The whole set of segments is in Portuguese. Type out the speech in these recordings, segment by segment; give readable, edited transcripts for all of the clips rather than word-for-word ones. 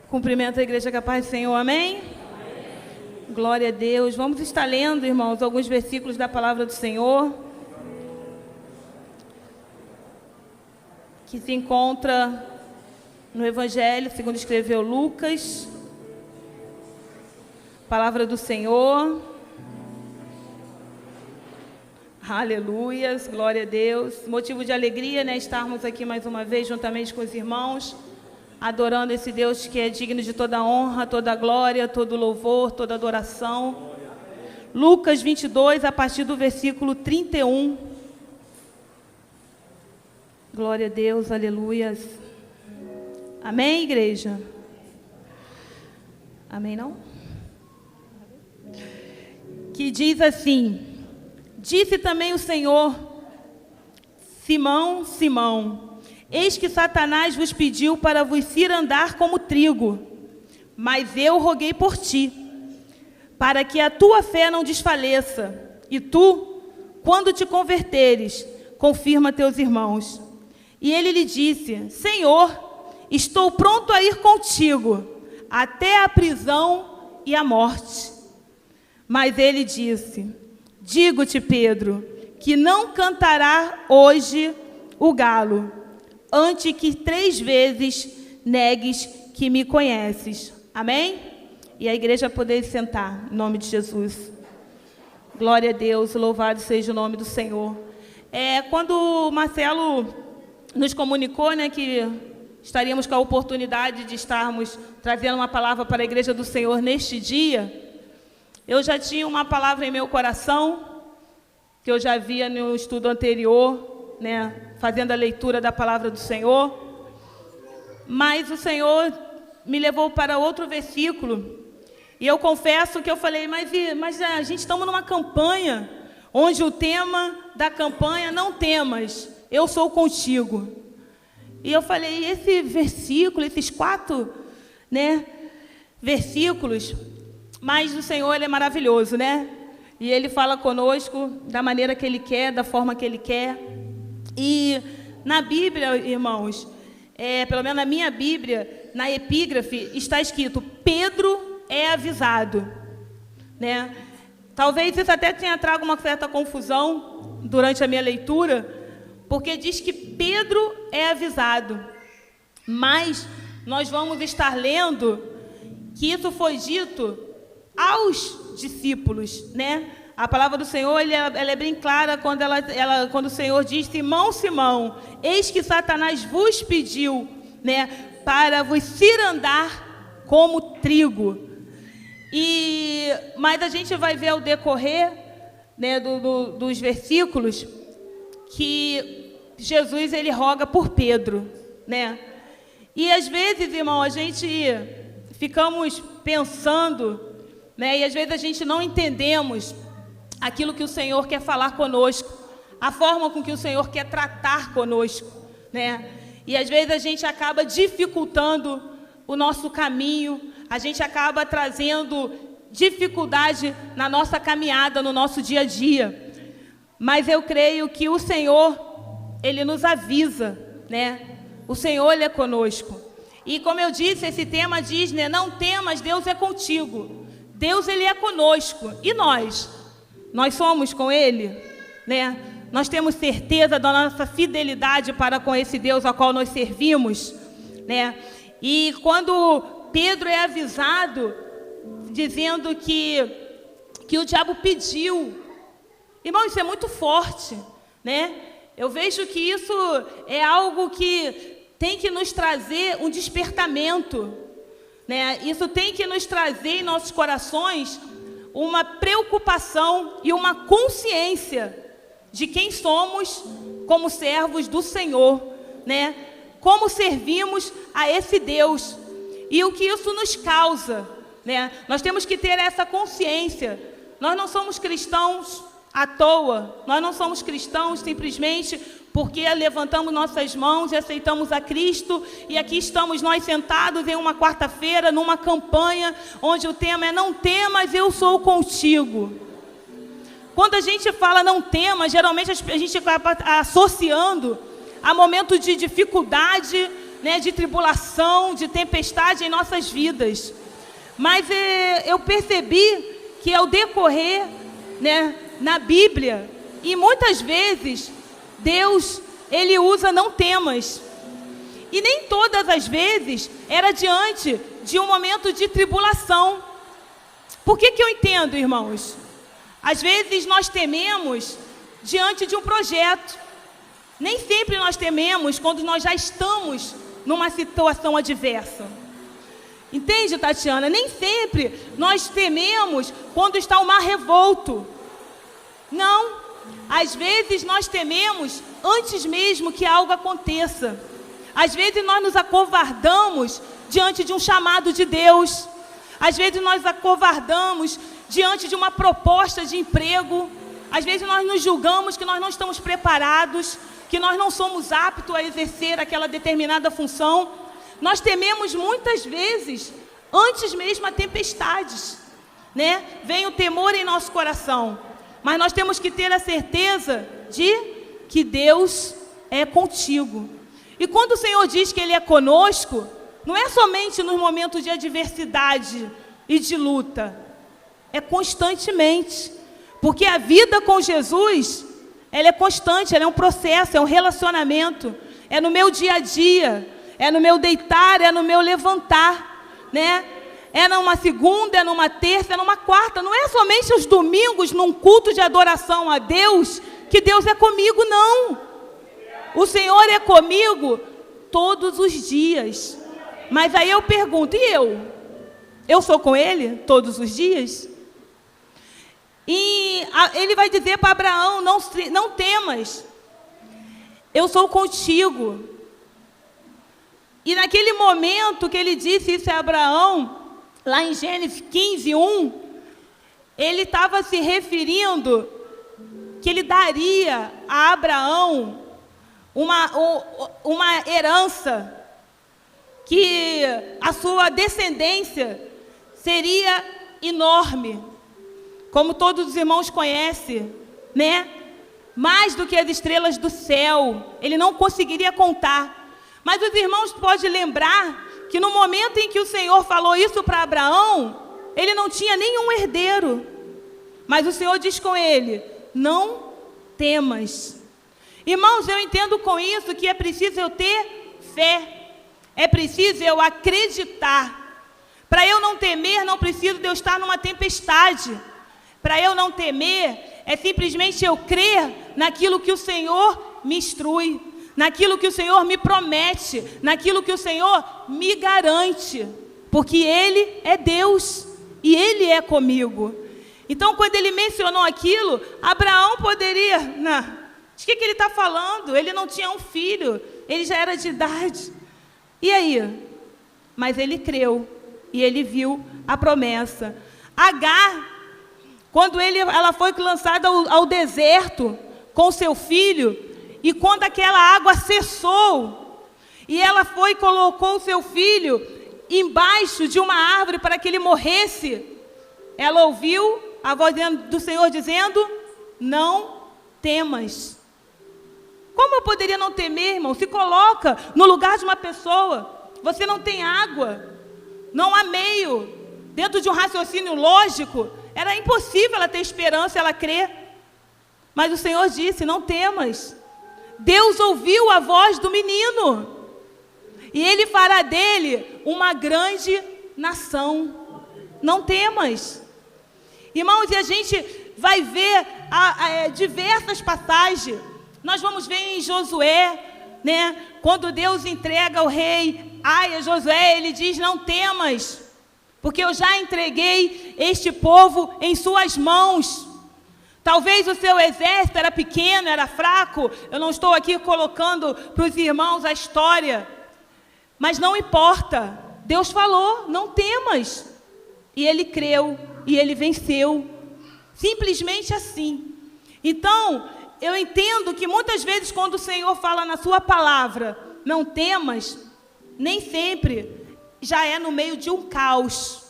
Cumprimento a igreja capaz do Senhor, amém? Amém? Glória a Deus. Vamos estar lendo, irmãos, alguns versículos da palavra do Senhor, que se encontra no Evangelho, segundo escreveu Lucas. Palavra do Senhor. Aleluias, glória a Deus. Motivo de alegria, né, estarmos aqui mais uma vez juntamente com os irmãos, adorando esse Deus que é digno de toda honra, toda glória, todo louvor, toda adoração. Lucas 22, a partir do versículo 31. Glória a Deus, aleluias. Amém, igreja? Amém, não? Que diz assim: disse também o Senhor: Simão, Simão, eis que Satanás vos pediu para vos cirandar como trigo, mas eu roguei por ti, para que a tua fé não desfaleça, e tu, quando te converteres, confirma teus irmãos. E ele lhe disse: Senhor, estou pronto a ir contigo, até a prisão e a morte. Mas ele disse: digo-te, Pedro, que não cantará hoje o galo, antes que 3 vezes negues que me conheces. Amém? E a igreja poder sentar, em nome de Jesus. Glória a Deus, louvado seja o nome do Senhor. Quando o Marcelo nos comunicou, né, que estaríamos com a oportunidade de estarmos trazendo uma palavra para a igreja do Senhor neste dia, eu já tinha uma palavra em meu coração, que eu já havia no estudo anterior, né, fazendo a leitura da palavra do Senhor, mas o Senhor me levou para outro versículo, e eu confesso que eu falei, mas a gente estamos numa campanha, onde o tema da campanha, não temas, eu sou contigo. E eu falei, esse versículo, esses 4, né, versículos, mas o Senhor, Ele é maravilhoso, né? E Ele fala conosco da maneira que Ele quer, da forma que Ele quer. E na Bíblia, irmãos, pelo menos na minha Bíblia, na epígrafe, está escrito: Pedro é avisado, né? Talvez isso até tenha trago uma certa confusão durante a minha leitura, porque diz que Pedro é avisado. Mas nós vamos estar lendo que isso foi dito aos discípulos, né? A palavra do Senhor, ela é bem clara quando o Senhor diz: Simão, Simão, eis que Satanás vos pediu, né, para vos cirandar como trigo. Mas a gente vai ver ao decorrer, né, dos versículos que Jesus, ele roga por Pedro, né? E às vezes, irmão, a gente ficamos pensando, né, e às vezes a gente não entendemos aquilo que o Senhor quer falar conosco, a forma com que o Senhor quer tratar conosco, né? E às vezes a gente acaba dificultando o nosso caminho, a gente acaba trazendo dificuldade na nossa caminhada, no nosso dia a dia. Mas eu creio que o Senhor, Ele nos avisa, né? O Senhor, Ele é conosco. E como eu disse, esse tema diz, né, não temas, Deus é contigo. Deus, Ele é conosco. E nós? Nós somos com Ele, né? Nós temos certeza da nossa fidelidade para com esse Deus ao qual nós servimos, né? E quando Pedro é avisado, dizendo que o diabo pediu, irmão, isso é muito forte, né? Eu vejo que isso é algo que tem que nos trazer um despertamento, né? Isso tem que nos trazer em nossos corações uma preocupação e uma consciência de quem somos como servos do Senhor, né? Como servimos a esse Deus e o que isso nos causa, né? Nós temos que ter essa consciência. Nós não somos cristãos à toa, nós não somos cristãos simplesmente porque levantamos nossas mãos e aceitamos a Cristo, e aqui estamos nós sentados em uma quarta-feira, numa campanha, onde o tema é não temas, eu sou contigo. Quando a gente fala não temas, geralmente a gente acaba associando a momento de dificuldade, né, de tribulação, de tempestade em nossas vidas. Mas eu percebi que ao decorrer, né, na Bíblia, e muitas vezes, Deus, Ele usa não temas. E nem todas as vezes era diante de um momento de tribulação. Por que eu entendo, irmãos? Às vezes nós tememos diante de um projeto. Nem sempre nós tememos quando nós já estamos numa situação adversa. Entende, Tatiana? Nem sempre nós tememos quando está o mar revolto. Não. Às vezes nós tememos antes mesmo que algo aconteça. Às vezes nós nos acovardamos diante de um chamado de Deus. Às vezes nós acovardamos diante de uma proposta de emprego. Às vezes nós nos julgamos que nós não estamos preparados, que nós não somos aptos a exercer aquela determinada função. Nós tememos muitas vezes, antes mesmo a tempestades, né? Vem o temor em nosso coração. Mas nós temos que ter a certeza de que Deus é contigo. E quando o Senhor diz que Ele é conosco, não é somente nos momentos de adversidade e de luta. É constantemente. Porque a vida com Jesus, ela é constante, ela é um processo, é um relacionamento. É no meu dia a dia, é no meu deitar, é no meu levantar, né? É numa segunda, é numa terça, é numa quarta. Não é somente os domingos, num culto de adoração a Deus, que Deus é comigo, não. O Senhor é comigo todos os dias. Mas aí eu pergunto, e eu? Eu sou com Ele todos os dias? E Ele vai dizer para Abraão, não temas, eu sou contigo. E naquele momento que Ele disse isso a Abraão, lá em Gênesis 15:1, Ele estava se referindo que Ele daria a Abraão uma herança, que a sua descendência seria enorme, como todos os irmãos conhecem, né? Mais do que as estrelas do céu, ele não conseguiria contar. Mas os irmãos podem lembrar que no momento em que o Senhor falou isso para Abraão, ele não tinha nenhum herdeiro. Mas o Senhor diz com ele, não temas. Irmãos, eu entendo com isso que é preciso eu ter fé. É preciso eu acreditar. Para eu não temer, não preciso de eu estar numa tempestade. Para eu não temer, é simplesmente eu crer naquilo que o Senhor me instrui, naquilo que o Senhor me promete, naquilo que o Senhor me garante. Porque Ele é Deus e Ele é comigo. Então, quando Ele mencionou aquilo, Abraão poderia... de que Ele está falando? Ele não tinha um filho, ele já era de idade. E aí? Mas ele creu e ele viu a promessa. Agar, quando ela foi lançada ao deserto com seu filho, e quando aquela água cessou, e ela foi e colocou o seu filho embaixo de uma árvore para que ele morresse, ela ouviu a voz do Senhor dizendo, não temas. Como eu poderia não temer, irmão? Se coloca no lugar de uma pessoa. Você não tem água. Não há meio. Dentro de um raciocínio lógico, era impossível ela ter esperança, ela crer. Mas o Senhor disse, não temas. Deus ouviu a voz do menino. E Ele fará dele uma grande nação. Não temas. Irmãos, e a gente vai ver diversas passagens. Nós vamos ver em Josué, né? Quando Deus entrega o rei Ai a Josué, ele diz, não temas, porque eu já entreguei este povo em suas mãos. Talvez o seu exército era pequeno, era fraco. Eu não estou aqui colocando para os irmãos a história, mas não importa. Deus falou, não temas. E ele creu, e ele venceu. Simplesmente assim. Então, eu entendo que muitas vezes quando o Senhor fala na sua palavra, não temas, nem sempre já é no meio de um caos.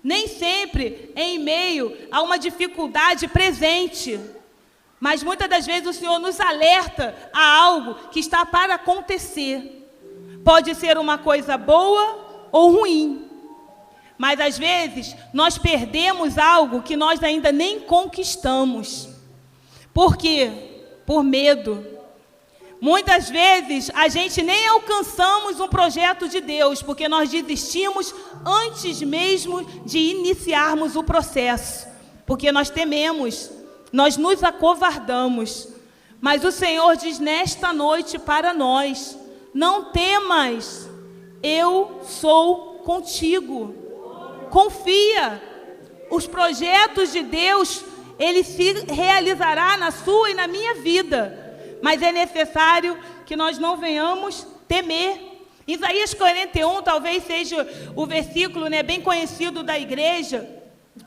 Nem sempre é em meio a uma dificuldade presente. Mas muitas das vezes o Senhor nos alerta a algo que está para acontecer. pode ser uma coisa boa ou ruim. Mas às vezes nós perdemos algo que nós ainda nem conquistamos. Por quê? Por medo. Muitas vezes a gente nem alcançamos um projeto de Deus, porque nós desistimos antes mesmo de iniciarmos o processo. Porque nós tememos, nós nos acovardamos. Mas o Senhor diz nesta noite para nós: não temas, eu sou contigo. Confia, os projetos de Deus, Ele se realizará na sua e na minha vida. Mas é necessário que nós não venhamos temer. Isaías 41 talvez seja o versículo, bem conhecido da igreja,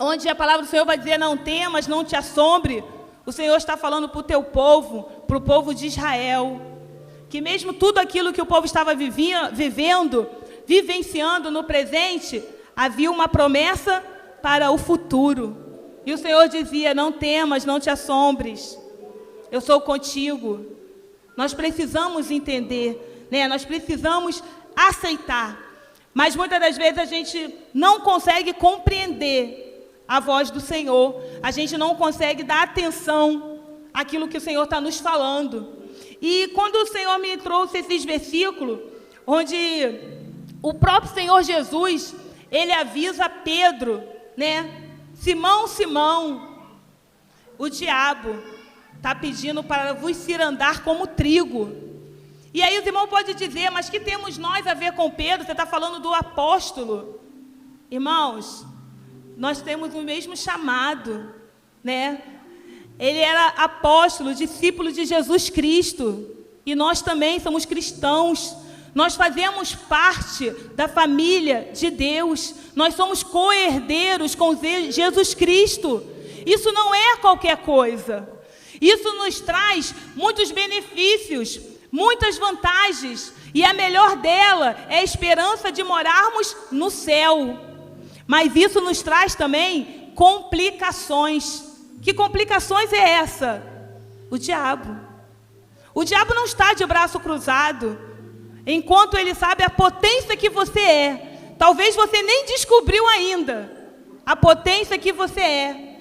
onde a palavra do Senhor vai dizer: não temas, não te assombre. O Senhor está falando para o teu povo, para o povo de Israel, que mesmo tudo aquilo que o povo estava vivenciando no presente, havia uma promessa para o futuro. E o Senhor dizia: não temas, não te assombres, eu sou contigo. Nós precisamos entender, nós precisamos aceitar. Mas muitas das vezes a gente não consegue compreender a voz do Senhor. A gente não consegue dar atenção àquilo que o Senhor está nos falando. E quando o Senhor me trouxe esses versículos, onde o próprio Senhor Jesus, Ele avisa Pedro, Simão, Simão, o diabo está pedindo para vos cirandar como trigo. E aí os irmãos podem dizer: mas que temos nós a ver com Pedro? Você está falando do apóstolo. Irmãos, nós temos o mesmo chamado, Ele era apóstolo, discípulo de Jesus Cristo. E nós também somos cristãos. Nós fazemos parte da família de Deus. Nós somos co-herdeiros com Jesus Cristo. Isso não é qualquer coisa. Isso nos traz muitos benefícios, muitas vantagens. E a melhor dela é a esperança de morarmos no céu. Mas isso nos traz também complicações. Que complicações é essa? O diabo. O diabo não está de braço cruzado, enquanto ele sabe a potência que você é. Talvez você nem descobriu ainda a potência que você é.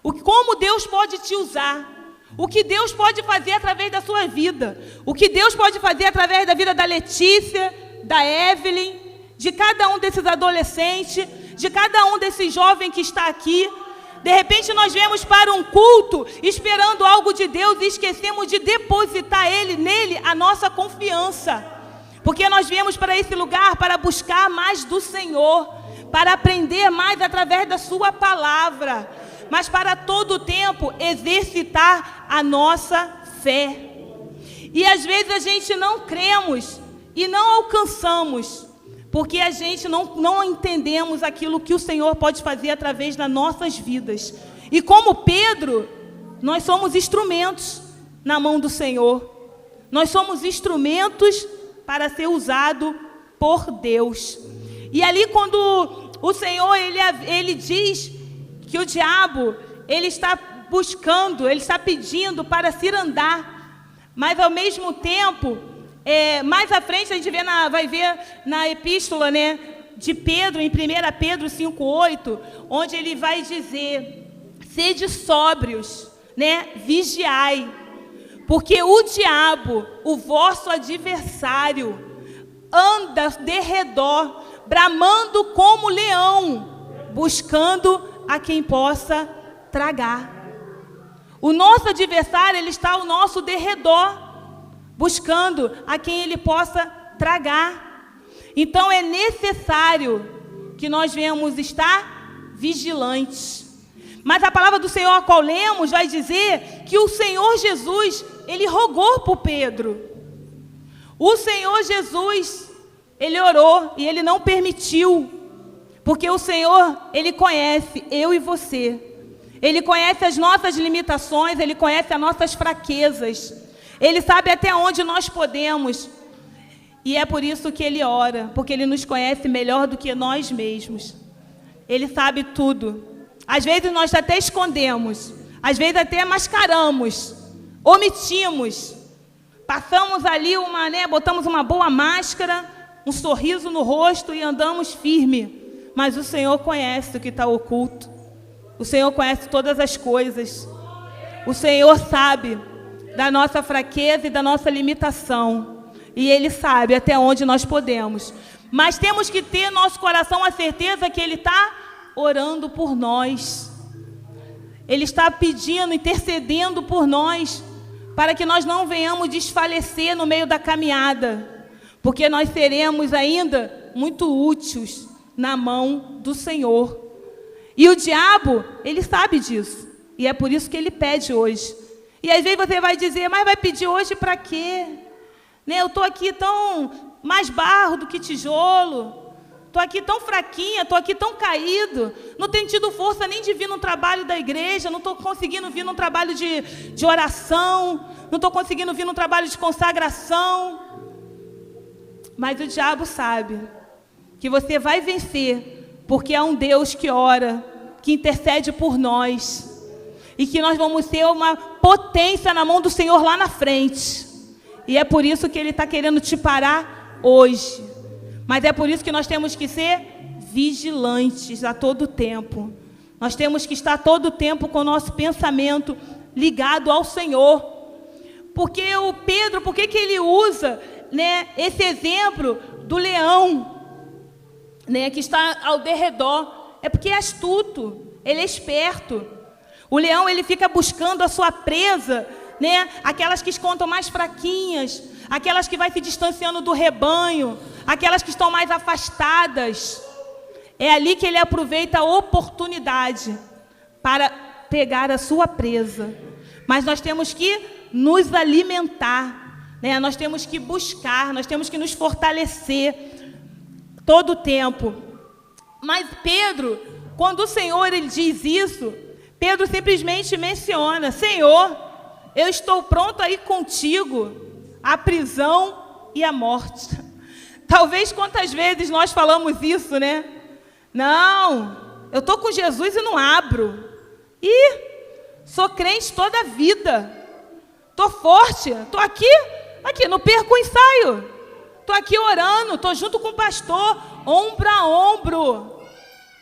Como Deus pode te usar. O que Deus pode fazer através da sua vida. O que Deus pode fazer através da vida da Letícia, da Evelyn, de cada um desses adolescentes, de cada um desses jovens que está aqui. De repente nós viemos para um culto esperando algo de Deus e esquecemos de depositar nele a nossa confiança. Porque nós viemos para esse lugar para buscar mais do Senhor, para aprender mais através da sua palavra, mas para todo o tempo exercitar a nossa fé. E às vezes a gente não cremos e não alcançamos, porque a gente não entendemos aquilo que o Senhor pode fazer através das nossas vidas. E como Pedro, nós somos instrumentos na mão do Senhor. Nós somos instrumentos para ser usado por Deus. E ali quando o Senhor, ele diz que o diabo, ele está buscando, ele está pedindo para cirandar, mas ao mesmo tempo, mais à frente a gente vai ver na epístola, de Pedro, em 1 Pedro 5,8, onde ele vai dizer: sede sóbrios, vigiai, porque o diabo, o vosso adversário, anda de redor, bramando como leão, buscando a quem possa tragar. O nosso adversário, ele está ao nosso derredor, buscando a quem ele possa tragar. Então é necessário que nós venhamos estar vigilantes. Mas a palavra do Senhor a qual lemos vai dizer que o Senhor Jesus, ele rogou por Pedro. O Senhor Jesus, ele orou e ele não permitiu. Porque o Senhor, ele conhece eu e você. Ele conhece as nossas limitações, ele conhece as nossas fraquezas. Ele sabe até onde nós podemos. E é por isso que ele ora, porque ele nos conhece melhor do que nós mesmos. Ele sabe tudo. Às vezes nós até escondemos, às vezes até mascaramos, omitimos. Passamos ali botamos uma boa máscara um sorriso no rosto e andamos firme. Mas o Senhor conhece o que está oculto. O Senhor conhece todas as coisas. O Senhor sabe da nossa fraqueza e da nossa limitação. E Ele sabe até onde nós podemos. Mas temos que ter no nosso coração a certeza que Ele está orando por nós. Ele está pedindo, intercedendo por nós, para que nós não venhamos desfalecer no meio da caminhada, porque nós seremos ainda muito úteis na mão do Senhor. E o diabo, ele sabe disso, e é por isso que ele pede hoje. E às vezes você vai dizer, mas vai pedir hoje para quê? Né? Eu estou aqui tão mais barro do que tijolo, estou aqui tão fraquinha, estou aqui tão caído, não tenho tido força nem de vir no trabalho da igreja, não estou conseguindo vir num trabalho de oração, não estou conseguindo vir num trabalho de consagração. Mas o diabo sabe que você vai vencer, porque é um Deus que ora, que intercede por nós, e que nós vamos ser uma potência na mão do Senhor lá na frente. E é por isso que Ele está querendo te parar hoje. Mas é por isso que nós temos que ser vigilantes a todo tempo. Nós temos que estar todo tempo com o nosso pensamento ligado ao Senhor. Porque o Pedro, por que ele usa, né, esse exemplo do leão, né, que está ao derredor? É porque é astuto, ele é esperto. O leão, ele fica buscando a sua presa, né, aquelas que escontam mais fraquinhas, aquelas que vai se distanciando do rebanho, aquelas que estão mais afastadas. É ali que ele aproveita a oportunidade para pegar a sua presa. Mas nós temos que nos alimentar, né? Nós temos que buscar, nós temos que nos fortalecer todo o tempo. Mas Pedro, quando o Senhor ele diz isso, Pedro simplesmente menciona: Senhor, eu estou pronto a ir contigo à prisão e à morte. Talvez quantas vezes nós falamos isso, né? Não, eu estou com Jesus e não abro. E sou crente toda a vida. Estou forte, estou aqui, não perco o ensaio. Estou aqui orando, estou junto com o pastor, ombro a ombro.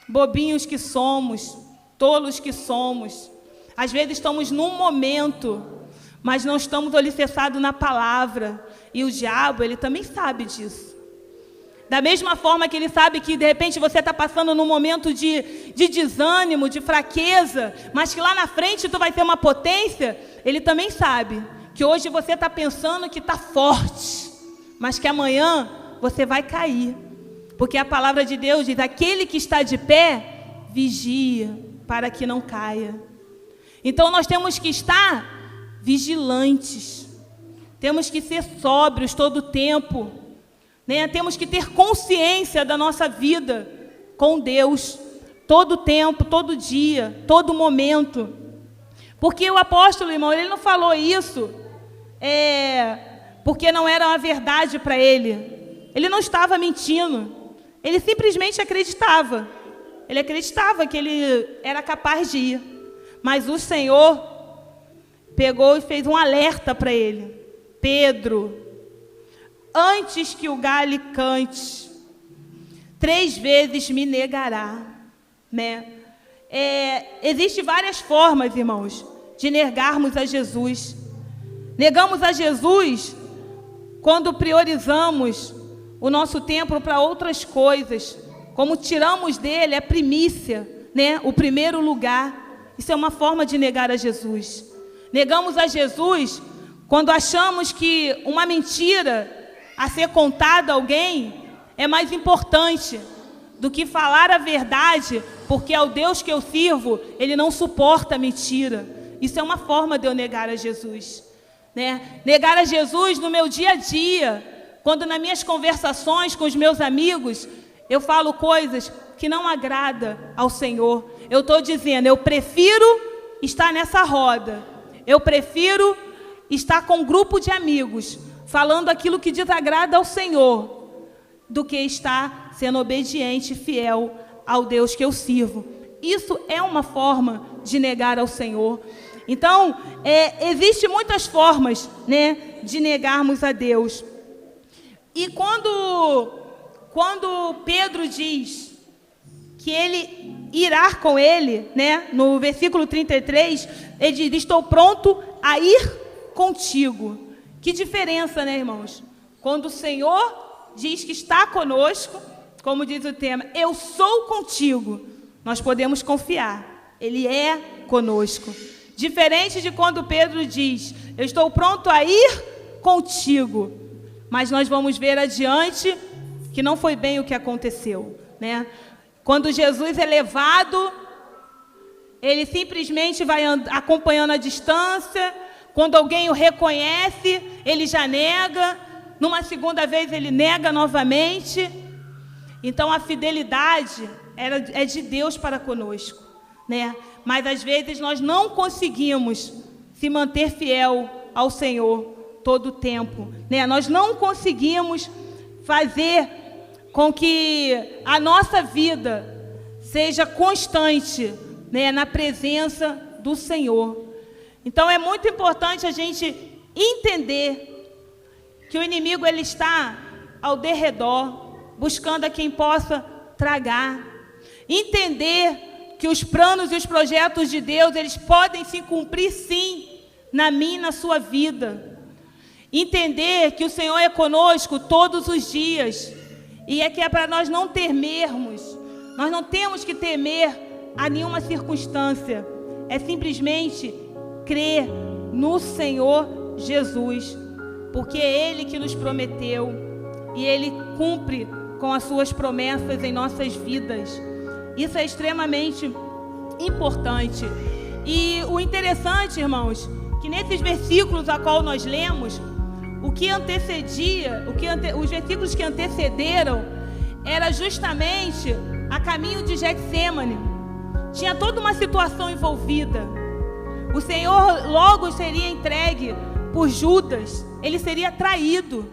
Bobinhos que somos, tolos que somos. Às vezes estamos num momento, mas não estamos alicerçados na palavra. E o diabo, ele também sabe disso. Da mesma forma que ele sabe que de repente você está passando num momento de desânimo, de fraqueza, mas que lá na frente tu vai ter uma potência, ele também sabe que hoje você está pensando que está forte, mas que amanhã você vai cair. Porque a palavra de Deus diz: aquele que está de pé, vigia para que não caia. Então nós temos que estar vigilantes, temos que ser sóbrios todo o tempo, né? Temos que ter consciência da nossa vida com Deus, todo o tempo, todo dia, todo momento. Porque o apóstolo, irmão, ele não falou isso porque não era uma verdade para ele. Ele não estava mentindo, ele simplesmente acreditava. Ele acreditava que ele era capaz de ir. Mas o Senhor pegou e fez um alerta para ele: Pedro, antes que o galho cante, 3 vezes me negará, né? Existem várias formas, irmãos, de negarmos a Jesus. Negamos a Jesus quando priorizamos o nosso tempo para outras coisas, como tiramos dele a primícia, né? O primeiro lugar. Isso é uma forma de negar a Jesus. Negamos a Jesus quando achamos que uma mentira a ser contada a alguém é mais importante do que falar a verdade, porque ao Deus que eu sirvo, Ele não suporta mentira. Isso é uma forma de eu negar a Jesus, né? Negar a Jesus no meu dia a dia, quando nas minhas conversações com os meus amigos, eu falo coisas que não agradam ao Senhor. Eu estou dizendo, eu prefiro estar nessa roda, eu prefiro estar com um grupo de amigos, falando aquilo que desagrada ao Senhor, do que estar sendo obediente e fiel ao Deus que eu sirvo. Isso é uma forma de negar ao Senhor. Então, existem muitas formas, né, de negarmos a Deus. E quando quando Pedro diz que ele irá com ele, né? No versículo 33, ele diz: estou pronto a ir contigo. Que diferença, né, irmãos? Quando o Senhor diz que está conosco, como diz o tema, eu sou contigo, nós podemos confiar, Ele é conosco. Diferente de quando Pedro diz, eu estou pronto a ir contigo, mas nós vamos ver adiante que não foi bem o que aconteceu, né? Quando Jesus é levado, ele simplesmente vai acompanhando a distância. Quando alguém o reconhece, ele já nega. Numa segunda vez, ele nega novamente. Então, a fidelidade é de Deus para conosco, né? Mas, às vezes, nós não conseguimos se manter fiel ao Senhor todo o tempo, né? Nós não conseguimos fazer com que a nossa vida seja constante, né, na presença do Senhor. Então é muito importante a gente entender que o inimigo ele está ao derredor, buscando a quem possa tragar. Entender que os planos e os projetos de Deus, eles podem se cumprir sim, na minha e na sua vida. Entender que o Senhor é conosco todos os dias. E é que é para nós não temermos. Nós não temos que temer a nenhuma circunstância. É simplesmente crer no Senhor Jesus. Porque é Ele que nos prometeu. E Ele cumpre com as suas promessas em nossas vidas. Isso é extremamente importante. E o interessante, irmãos, que nesses versículos a qual nós lemos, o que antecedia, os versículos que antecederam, era justamente a caminho de Getsêmani. Tinha toda uma situação envolvida. O Senhor logo seria entregue por Judas, ele seria traído,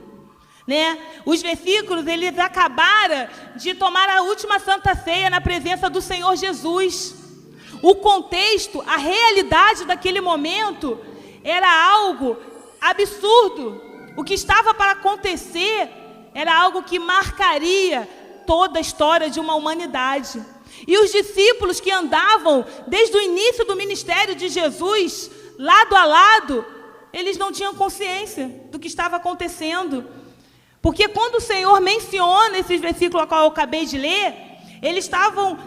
né? Os versículos, eles acabaram de tomar a última Santa Ceia na presença do Senhor Jesus. O contexto, a realidade daquele momento era algo absurdo. O que estava para acontecer era algo que marcaria toda a história de uma humanidade. E os discípulos que andavam desde o início do ministério de Jesus, lado a lado, eles não tinham consciência do que estava acontecendo. Porque quando o Senhor menciona esses versículos que eu acabei de ler, eles estavam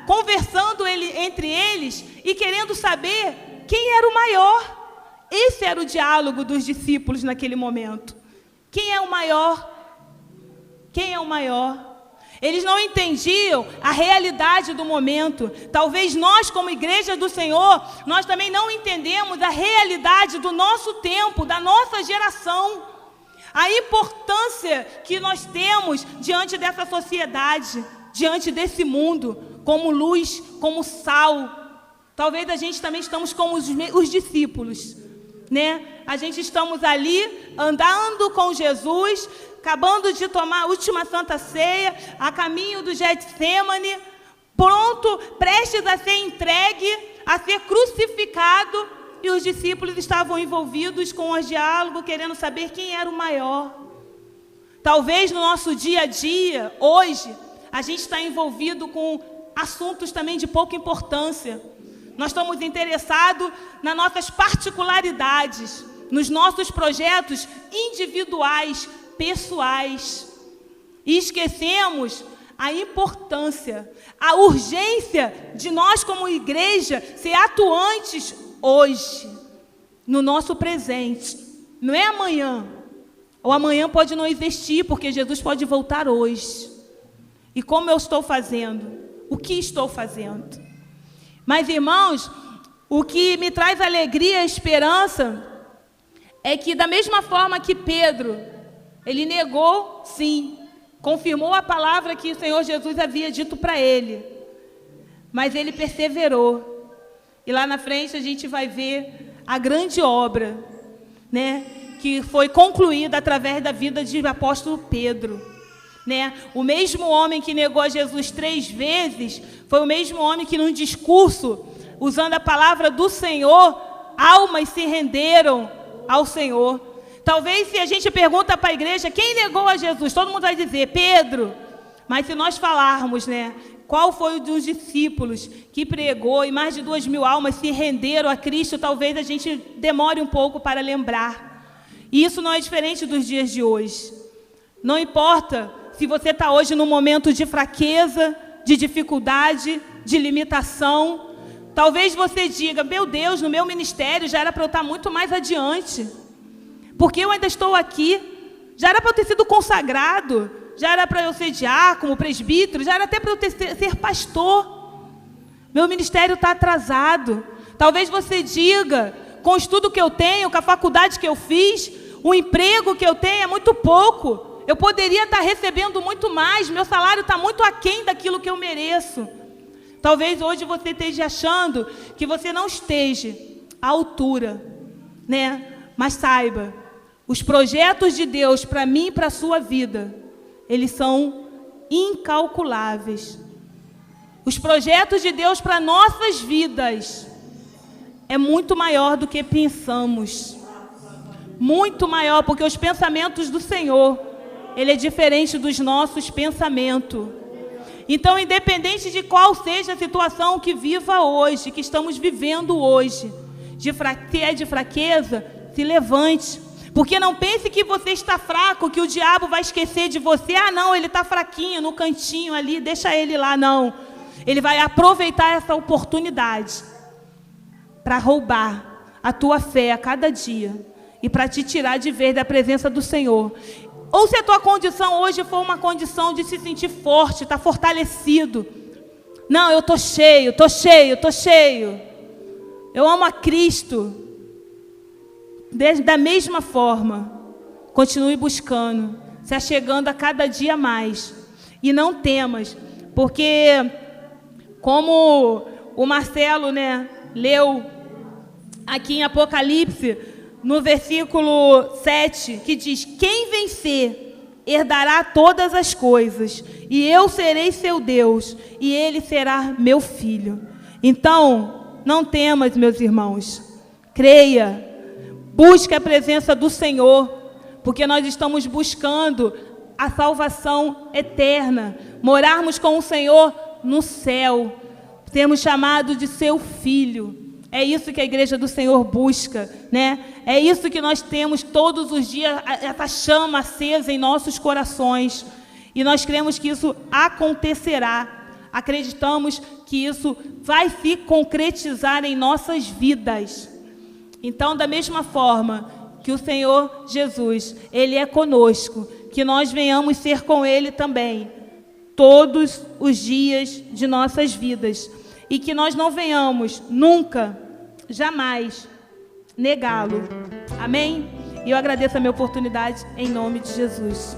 conversando entre eles e querendo saber quem era o maior. Esse era o diálogo dos discípulos naquele momento. Quem é o maior? Quem é o maior? Eles não entendiam a realidade do momento. Talvez nós, como igreja do Senhor, nós também não entendemos a realidade do nosso tempo, da nossa geração. A importância que nós temos diante dessa sociedade, diante desse mundo, como luz, como sal. Talvez a gente também estamos como os discípulos, né? A gente estamos ali, andando com Jesus, acabando de tomar a última Santa Ceia, a caminho do Getsêmani, pronto, prestes a ser entregue, a ser crucificado, e os discípulos estavam envolvidos com o diálogo, querendo saber quem era o maior. Talvez no nosso dia a dia, hoje, a gente está envolvido com assuntos também de pouca importância. Nós estamos interessados nas nossas particularidades, nos nossos projetos individuais, pessoais. E esquecemos a importância, a urgência de nós como igreja ser atuantes hoje, no nosso presente. Não é amanhã. O amanhã pode não existir, porque Jesus pode voltar hoje. E como eu estou fazendo? O que estou fazendo? Mas, irmãos, o que me traz alegria e esperança é que, da mesma forma que Pedro, ele negou, sim, confirmou a palavra que o Senhor Jesus havia dito para ele, mas ele perseverou. E lá na frente a gente vai ver a grande obra, né, que foi concluída através da vida de apóstolo Pedro, né? O mesmo homem que negou a Jesus 3 vezes foi o mesmo homem que, num discurso, usando a palavra do Senhor, almas se renderam ao Senhor. Talvez se a gente pergunta para a igreja, quem negou a Jesus? Todo mundo vai dizer, Pedro. Mas se nós falarmos, né, qual foi um dos discípulos que pregou e mais de 2.000 almas se renderam a Cristo, talvez a gente demore um pouco para lembrar. E isso não é diferente dos dias de hoje. Não importa se você está hoje num momento de fraqueza, de dificuldade, de limitação. Talvez você diga, meu Deus, no meu ministério já era para eu estar muito mais adiante. Porque eu ainda estou aqui. Já era para eu ter sido consagrado. Já era para eu ser diácono, presbítero. Já era até para eu ser pastor. Meu ministério está atrasado. Talvez você diga, com o estudo que eu tenho, com a faculdade que eu fiz, o emprego que eu tenho é muito pouco. Eu poderia estar recebendo muito mais. Meu salário está muito aquém daquilo que eu mereço. Talvez hoje você esteja achando que você não esteja à altura, né? Mas saiba, os projetos de Deus para mim e para a sua vida, eles são incalculáveis. Os projetos de Deus para nossas vidas é muito maior do que pensamos. Muito maior, porque os pensamentos do Senhor, Ele é diferente dos nossos pensamentos. Então, independente de qual seja a situação que viva hoje, que estamos vivendo hoje, se é de fraqueza, se levante. Porque não pense que você está fraco, que o diabo vai esquecer de você. Ah, não, ele está fraquinho no cantinho ali, deixa ele lá. Não, ele vai aproveitar essa oportunidade para roubar a tua fé a cada dia e para te tirar de vez da presença do Senhor. Ou se a tua condição hoje for uma condição de se sentir forte, está fortalecido. Não, eu estou cheio, estou cheio, estou cheio. Eu amo a Cristo. Da mesma forma, continue buscando, se achegando a cada dia mais. E não temas, porque como o Marcelo, né, leu aqui em Apocalipse, no versículo 7, que diz, quem vencer herdará todas as coisas, e eu serei seu Deus, e ele será meu filho. Então, não temas, meus irmãos, creia, busque a presença do Senhor, porque nós estamos buscando a salvação eterna, morarmos com o Senhor no céu, sermos chamados de seu filho. É isso que a igreja do Senhor busca, né? É isso que nós temos todos os dias, essa chama acesa em nossos corações. E nós cremos que isso acontecerá. Acreditamos que isso vai se concretizar em nossas vidas. Então, da mesma forma que o Senhor Jesus, Ele é conosco, que nós venhamos ser com Ele também, todos os dias de nossas vidas. E que nós não venhamos nunca, jamais, negá-lo. Amém? E eu agradeço a minha oportunidade em nome de Jesus.